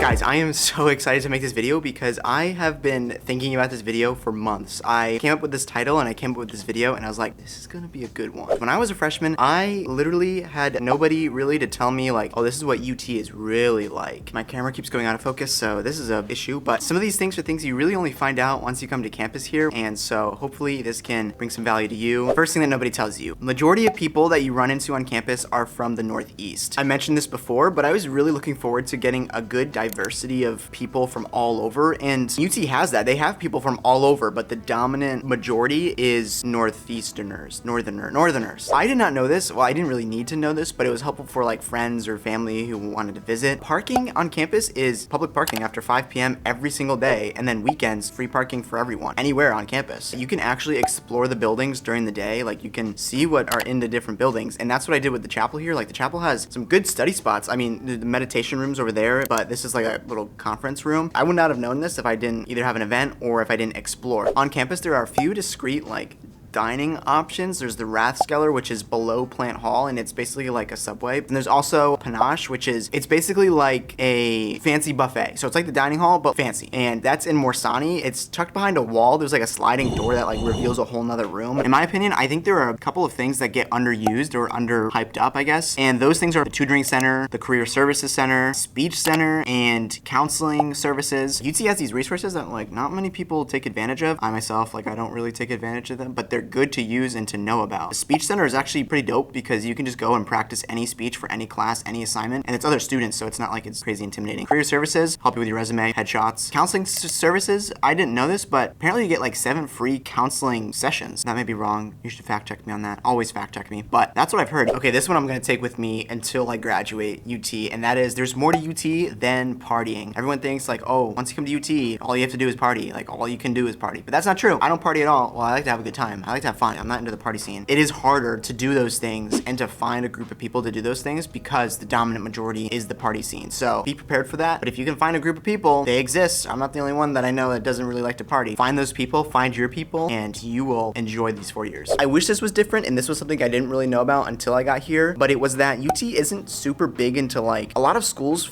Guys, I am so excited to make this video because I have been thinking about this video for months. I came up with this title and I came up with this video and I was like, this is gonna be a good one. When I was a freshman, I literally had nobody really to tell me like, oh, this is what UT is really like. My camera keeps going out of focus, so this is an issue, but some of these things are things you really only find out once you come to campus here, and so hopefully this can bring some value to you. First thing that nobody tells you, majority of people that you run into on campus are from the Northeast. I mentioned this before, but I was really looking forward to getting a good diversity of people from all over, and UT has that. They have people from all over, but the dominant majority is Northeasterners, Northerners. I did not know this. Well, I didn't really need to know this, but it was helpful for like friends or family who wanted to visit. Parking on campus is public parking after 5 p.m. every single day, and then weekends, free parking for everyone, anywhere on campus. You can actually explore the buildings during the day. Like you can see what are in the different buildings, and that's what I did with the chapel here. Like the chapel has some good study spots. I mean, the meditation room's over there, but this is like a little conference room. I would not have known this if I didn't either have an event or if I didn't explore. On campus, there are a few discrete like dining options. There's the Rathskeller, which is below Plant Hall, and it's basically like a Subway. And there's also Panache, which is, it's basically like a fancy buffet. So it's like the dining hall, but fancy. And that's in Morsani. It's tucked behind a wall. There's like a sliding door that like reveals a whole nother room. In my opinion, I think there are a couple of things that get underused or under hyped up, I guess. And those things are the tutoring center, the career services center, speech center, and counseling services. UT has these resources that like not many people take advantage of. I myself, like I don't really take advantage of them, but they're good to use and to know about. The speech center is actually pretty dope because you can just go and practice any speech for any class, any assignment, and it's other students, so it's not like it's crazy intimidating. Career services help you with your resume, headshots. Counseling services, I didn't know this, but apparently you get like 7 free counseling sessions. That may be wrong. You should fact check me on that. Always fact check me, but that's what I've heard. Okay, this one I'm gonna take with me until I graduate UT, and that is there's more to UT than partying. Everyone thinks like, oh, once you come to UT, all you have to do is party. Like all you can do is party, but that's not true. I don't party at all. Well, I like to have a good time. I like to have fun. I'm not into the party scene. It is harder to do those things and to find a group of people to do those things because the dominant majority is the party scene. So be prepared for that. But if you can find a group of people, they exist. I'm not the only one that I know that doesn't really like to party. Find those people, find your people, and you will enjoy these 4 years. I wish this was different, and this was something I didn't really know about until I got here, but it was that UT isn't super big into like, a lot of schools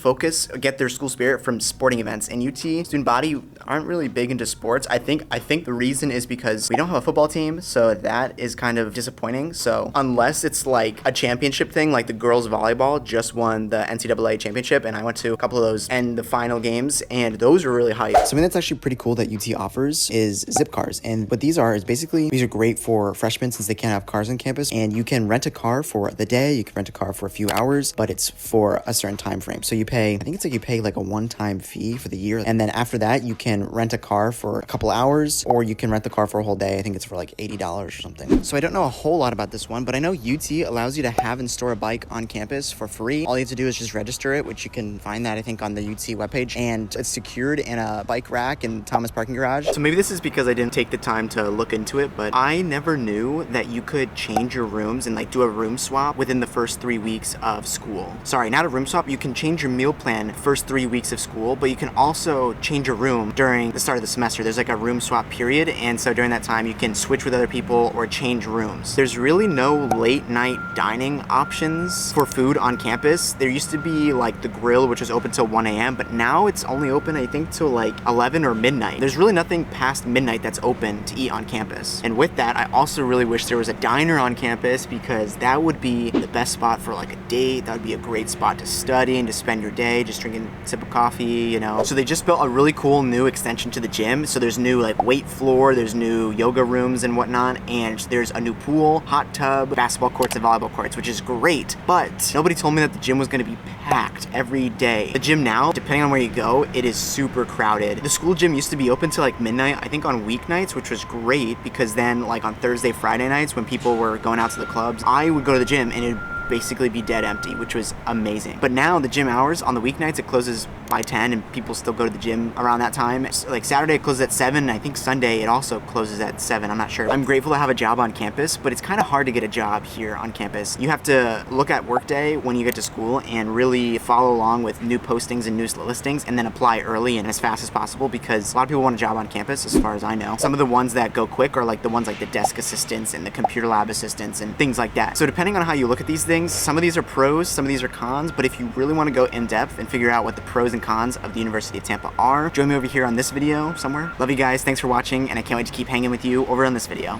get their school spirit from sporting events, and UT student body aren't really big into sports. I think the reason is because we don't have a football team, so that is kind of disappointing. So unless it's like a championship thing, like the girls volleyball just won the NCAA championship, and I went to a couple of those and the final games, and those were really hype. Something that's actually pretty cool that UT offers is zip cars, and what these are is basically, these are great for freshmen since they can't have cars on campus, and you can rent a car for the day, you can rent a car for a few hours, but it's for a certain time frame. So you pay, I think it's like you pay like a one-time fee for the year, and then after that you can rent a car for a couple hours, or you can rent the car for a whole day. I think it's for like $80 or something. So I don't know a whole lot about this one, but I know UT allows you to have and store a bike on campus for free. All you have to do is just register it, which you can find that I think on the UT webpage, and it's secured in a bike rack in Thomas parking garage. So maybe this is because I didn't take the time to look into it, but I never knew that you could change your rooms and like do a room swap within the first 3 weeks of school. Sorry, not a room swap. You can change your meal plan first 3 weeks of school, but you can also change your room during the start of the semester. There's like a room swap period, and so during that time you can switch with other people or change rooms. There's really no late night dining options for food on campus. There used to be like the grill, which was open till 1 a.m., but now it's only open I think till like 11 or midnight. There's really nothing past midnight that's open to eat on campus. And with that, I also really wish there was a diner on campus because that would be the best spot for like a date. That would be a great spot to study and to spend your day just drinking a sip of coffee, you know. So they just built a really cool new extension to the gym. So there's new like weight floor, there's new yoga rooms and whatnot, and there's a new pool, hot tub, basketball courts, and volleyball courts, which is great. But nobody told me that the gym was gonna be packed every day. The gym now, depending on where you go, it is super crowded. The school gym used to be open till like midnight, I think on weeknights, which was great because then like on Thursday, Friday nights when people were going out to the clubs, I would go to the gym and it'd basically be dead empty, which was amazing. But now the gym hours on the weeknights, it closes by 10 and people still go to the gym around that time. Like Saturday it closes at 7, and I think Sunday it also closes at 7, I'm not sure. I'm grateful to have a job on campus, but it's kind of hard to get a job here on campus. You have to look at Workday when you get to school and really follow along with new postings and news listings, and then apply early and as fast as possible because a lot of people want a job on campus as far as I know. Some of the ones that go quick are like the ones like the desk assistants and the computer lab assistants and things like that. So depending on how you look at these things, things. Some of these are pros, some of these are cons, but if you really want to go in depth and figure out what the pros and cons of the University of Tampa are, join me over here on this video somewhere. Love you guys, thanks for watching, and I can't wait to keep hanging with you over on this video.